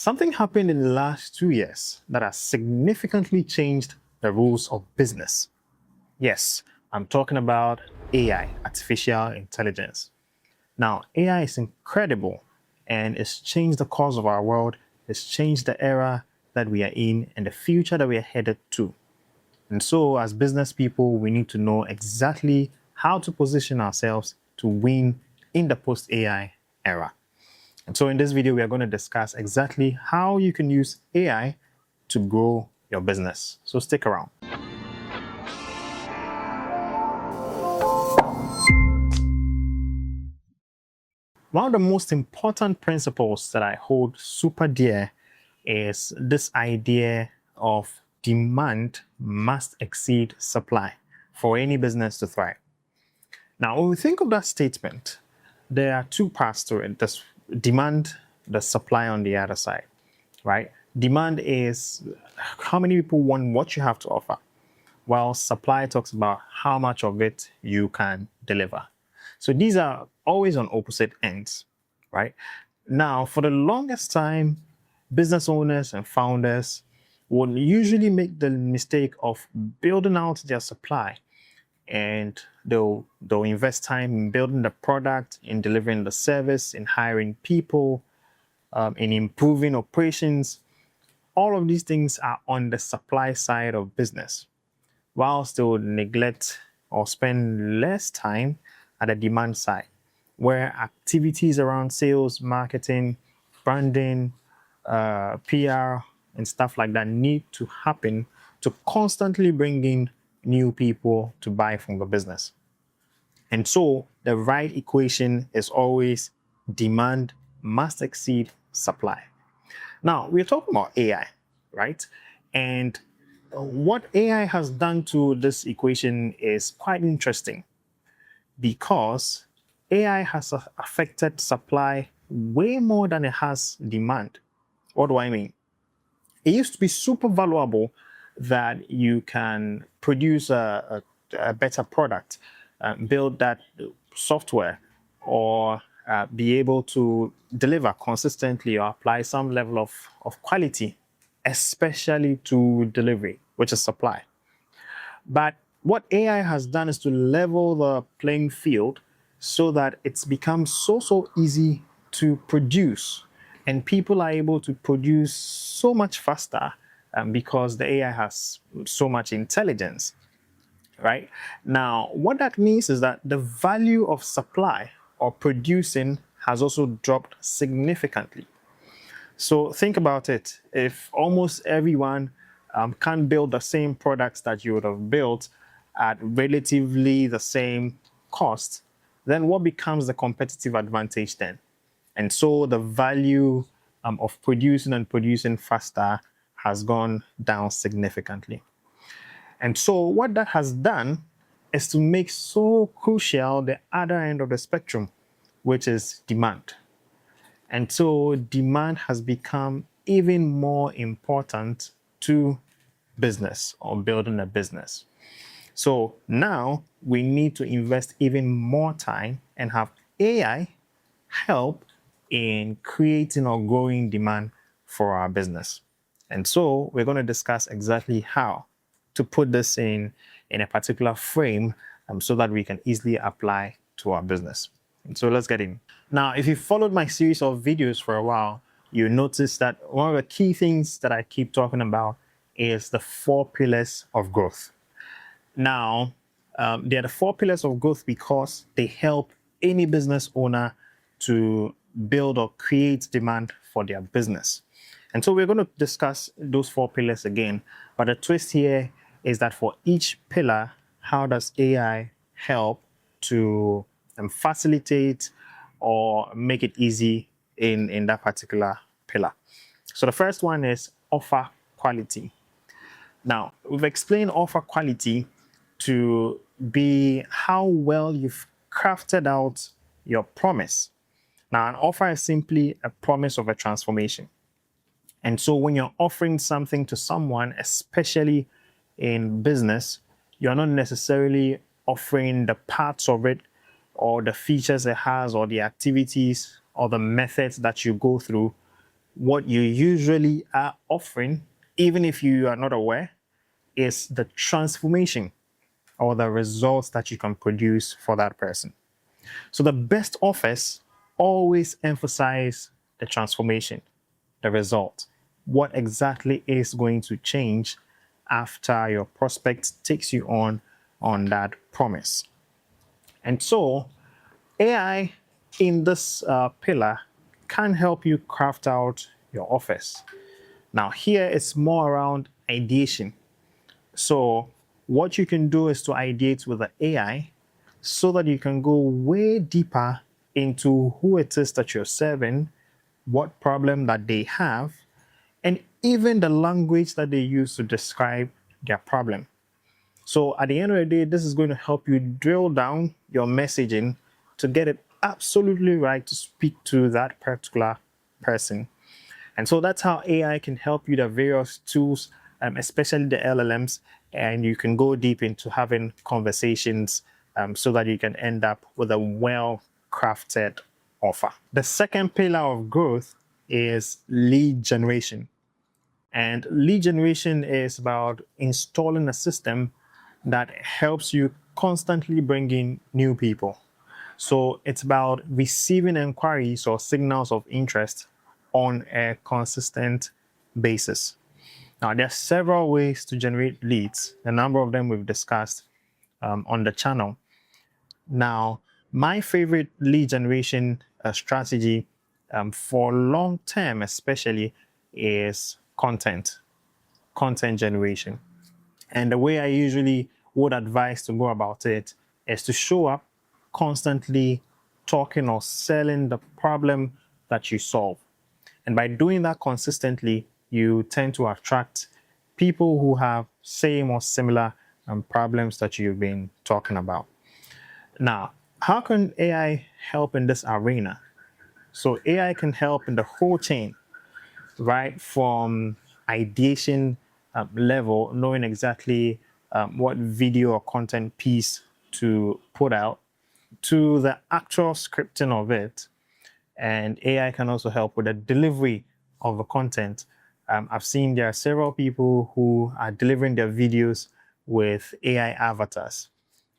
Something happened in the last 2 years that has significantly changed the rules of business. Yes, I'm talking about AI, artificial intelligence. Now, AI is incredible and it's changed the course of our world, it's changed the era that we are in and the future that we are headed to. And so, as business people, we need to know exactly how to position ourselves to win in the post AI era. And so in this video, we are going to discuss exactly how you can use AI to grow your business. So stick around. One of the most important principles that I hold super dear is this idea of demand must exceed supply for any business to thrive. Now, when we think of that statement, there are two parts to it. There's demand, the supply on the other side, right? Demand is how many people want what you have to offer, while supply talks about how much of it you can deliver. So these are always on opposite ends, right? Now, for the longest time, business owners and founders will usually make the mistake of building out their supply, and they'll invest time in building the product, in delivering the service, in hiring people, in improving operations. All of these things are on the supply side of business, whilst they'll neglect or spend less time at the demand side, where activities around sales, marketing, branding, PR, and stuff like that need to happen to constantly bring in new people to buy from the business. And so the right equation is always demand must exceed supply. Now, we're talking about AI, right? And what AI has done to this equation is quite interesting, because AI has affected supply way more than it has demand. What do I mean? It used to be super valuable that you can produce a better product, build that software, or be able to deliver consistently or apply some level of quality, especially to delivery, which is supply. But what AI has done is to level the playing field so that it's become so easy to produce, and people are able to produce so much faster because the AI has so much intelligence, right? Now, what that means is that the value of supply or producing has also dropped significantly. So think about it. If almost everyone can build the same products that you would have built at relatively the same cost, then what becomes the competitive advantage then? And so the value of producing faster has gone down significantly. And so what that has done is to make so crucial the other end of the spectrum, which is demand. And so demand has become even more important to business or building a business. So now we need to invest even more time and have AI help in creating or growing demand for our business. And so we're going to discuss exactly how to put this in a particular frame so that we can easily apply to our business. And so let's get in. Now, if you followed my series of videos for a while, you notice that one of the key things that I keep talking about is the 4 pillars of growth. Now, they are the 4 pillars of growth because they help any business owner to build or create demand for their business. And so we're going to discuss those 4 pillars again. But the twist here is that for each pillar, how does AI help to facilitate or make it easy in that particular pillar? So the first one is offer quality. Now, we've explained offer quality to be how well you've crafted out your promise. Now, an offer is simply a promise of a transformation. And so when you're offering something to someone, especially in business, you're not necessarily offering the parts of it or the features it has or the activities or the methods that you go through what you usually are offering, even if you are not aware, is the transformation or the results that you can produce for that person. So the best offers always emphasize the transformation, the result. What exactly is going to change after your prospect takes you on that promise? And so AI in this pillar can help you craft out your offers. Now here it's more around ideation. So what you can do is to ideate with the AI so that you can go way deeper into who it is that you're serving, what problem that they have, and even the language that they use to describe their problem. So at the end of the day, this is going to help you drill down your messaging to get it absolutely right to speak to that particular person. And so that's how AI can help you, the various tools, especially the LLMs, and you can go deep into having conversations so that you can end up with a well-crafted offer. The second pillar of growth is lead generation. And lead generation is about installing a system that helps you constantly bring in new people. So it's about receiving inquiries or signals of interest on a consistent basis. Now, there are several ways to generate leads. A number of them we've discussed on the channel. Now, my favorite lead generation strategy for long term, especially, is content generation. And the way I usually would advise to go about it is to show up constantly talking or selling the problem that you solve. And by doing that consistently, you tend to attract people who have same or similar problems that you've been talking about. Now, how can AI help in this arena? So AI can help in the whole chain, right? From ideation level, knowing exactly what video or content piece to put out, to the actual scripting of it. And AI can also help with the delivery of the content. I've seen there are several people who are delivering their videos with AI avatars.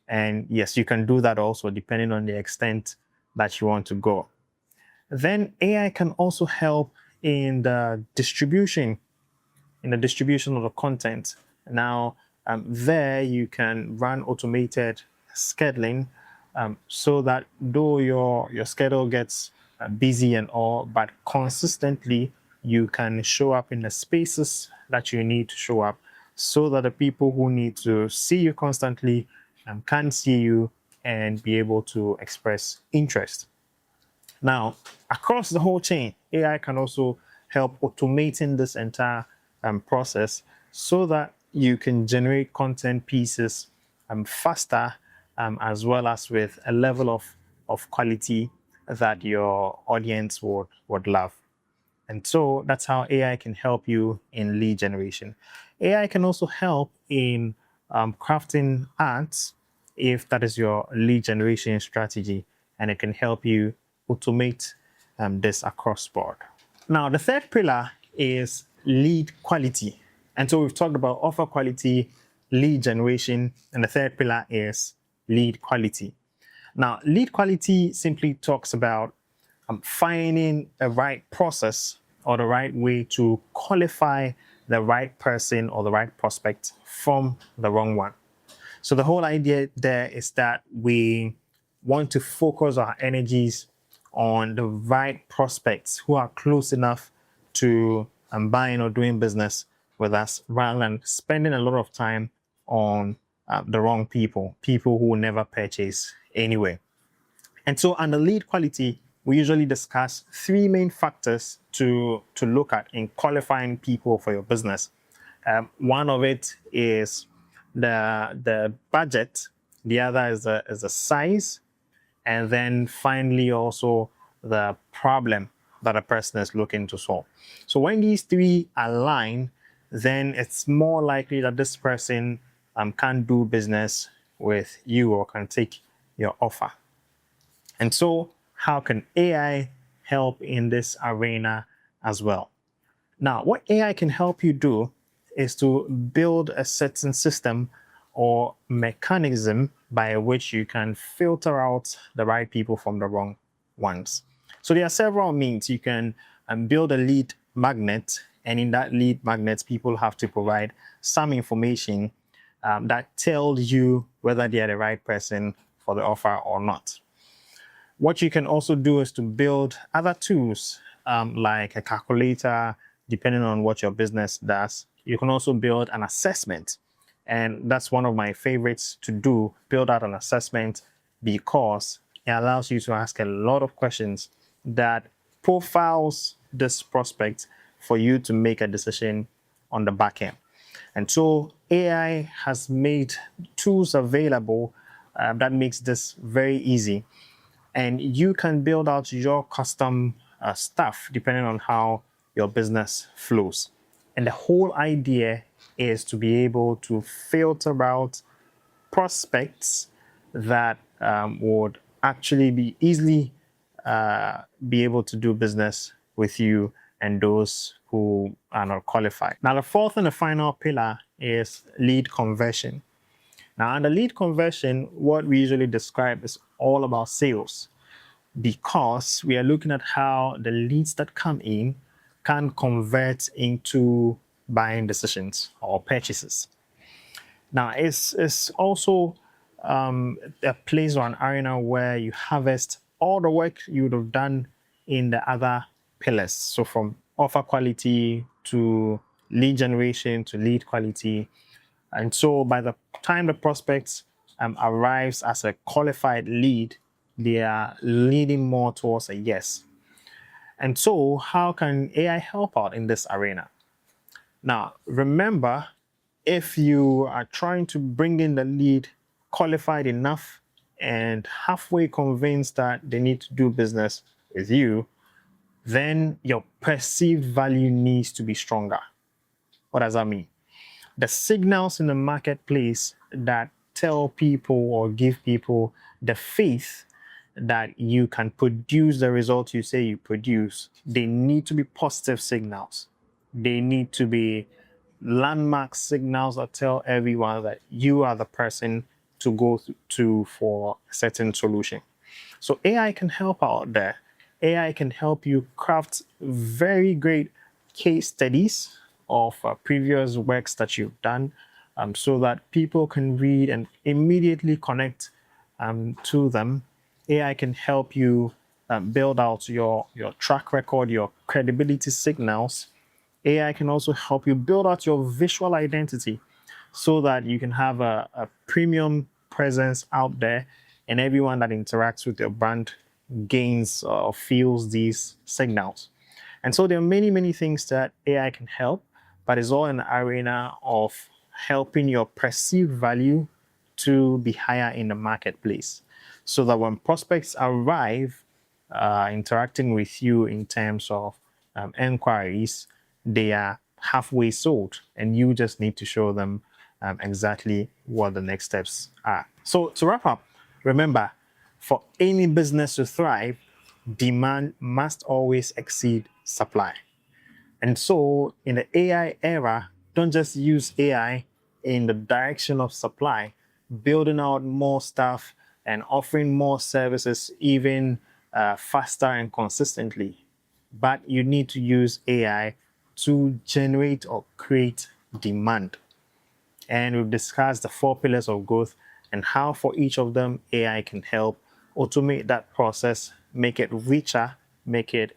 And yes, you can do that also depending on the extent that you want to go. Then AI can also help in the distribution of the content. Now, there you can run automated scheduling so that though your schedule gets busy and all, but consistently you can show up in the spaces that you need to show up so that the people who need to see you constantly can see you and be able to express interest. Now, across the whole chain, AI can also help automating this entire process so that you can generate content pieces faster as well as with a level of quality that your audience would love. And so that's how AI can help you in lead generation. AI can also help in crafting ads if that is your lead generation strategy, and it can help you automate this across board. Now, the third pillar is lead quality. And so we've talked about offer quality, lead generation, and the third pillar is lead quality. Now, lead quality simply talks about finding the right process or the right way to qualify the right person or the right prospect from the wrong one. So the whole idea there is that we want to focus our energies on the right prospects who are close enough to buying or doing business with us rather than spending a lot of time on the wrong people who will never purchase anyway. And so under lead quality, we usually discuss three main factors to look at in qualifying people for your business. One of it is the budget, the other is the size, and then finally also the problem that a person is looking to solve. So when these three align, then it's more likely that this person can do business with you or can take your offer. And so how can AI help in this arena as well? Now, what AI can help you do is to build a certain system or mechanism by which you can filter out the right people from the wrong ones. So there are several means. You can build a lead magnet, and in that lead magnet, people have to provide some information that tells you whether they are the right person for the offer or not. What you can also do is to build other tools like a calculator, depending on what your business does. You can also build an assessment. And that's one of my favorites to do, build out an assessment, because it allows you to ask a lot of questions that profiles this prospect for you to make a decision on the back end. And so AI has made tools available that makes this very easy. And you can build out your custom stuff depending on how your business flows. And the whole idea is to be able to filter out prospects that would actually be easily be able to do business with you and those who are not qualified. Now, the fourth and the final pillar is lead conversion. Now, under lead conversion, what we usually describe is all about sales, because we are looking at how the leads that come in can convert into buying decisions or purchases. Now, it's also a place or an arena where you harvest all the work you would have done in the other pillars. So from offer quality to lead generation to lead quality. And so by the time the prospect arrives as a qualified lead, they are leaning more towards a yes. And so how can AI help out in this arena? Now, remember, if you are trying to bring in the lead qualified enough and halfway convinced that they need to do business with you, then your perceived value needs to be stronger. What does that mean? The signals in the marketplace that tell people or give people the faith that you can produce the result you say you produce, they need to be positive signals. They need to be landmark signals that tell everyone that you are the person to go to for a certain solution. So AI can help out there. AI can help you craft very great case studies of previous works that you've done, so that people can read and immediately connect to them. AI can help you build out your track record, your credibility signals. AI can also help you build out your visual identity so that you can have a premium presence out there, and everyone that interacts with your brand gains or feels these signals. And so there are many, many things that AI can help, but it's all in the arena of helping your perceived value to be higher in the marketplace, so that when prospects arrive interacting with you in terms of inquiries, they are halfway sold, and you just need to show them exactly what the next steps are. So to wrap up, remember, for any business to thrive, demand must always exceed supply. And so in the AI era, don't just use AI in the direction of supply, building out more stuff and offering more services even faster and consistently. But you need to use AI to generate or create demand. And we've discussed the 4 pillars of growth and how for each of them, AI can help automate that process, make it richer, make it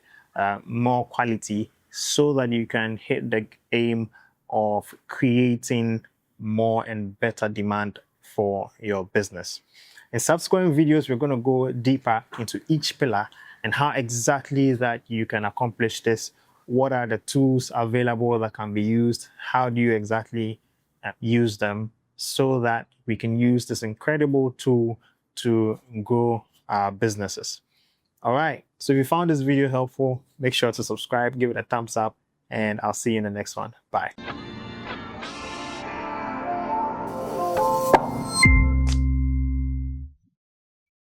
more quality, so that you can hit the aim of creating more and better demand for your business. In subsequent videos, we're going to go deeper into each pillar and how exactly that you can accomplish this. What are the tools available that can be used? How do you exactly use them so that we can use this incredible tool to grow our businesses? All right. So if you found this video helpful, make sure to subscribe, give it a thumbs up, and I'll see you in the next one. Bye.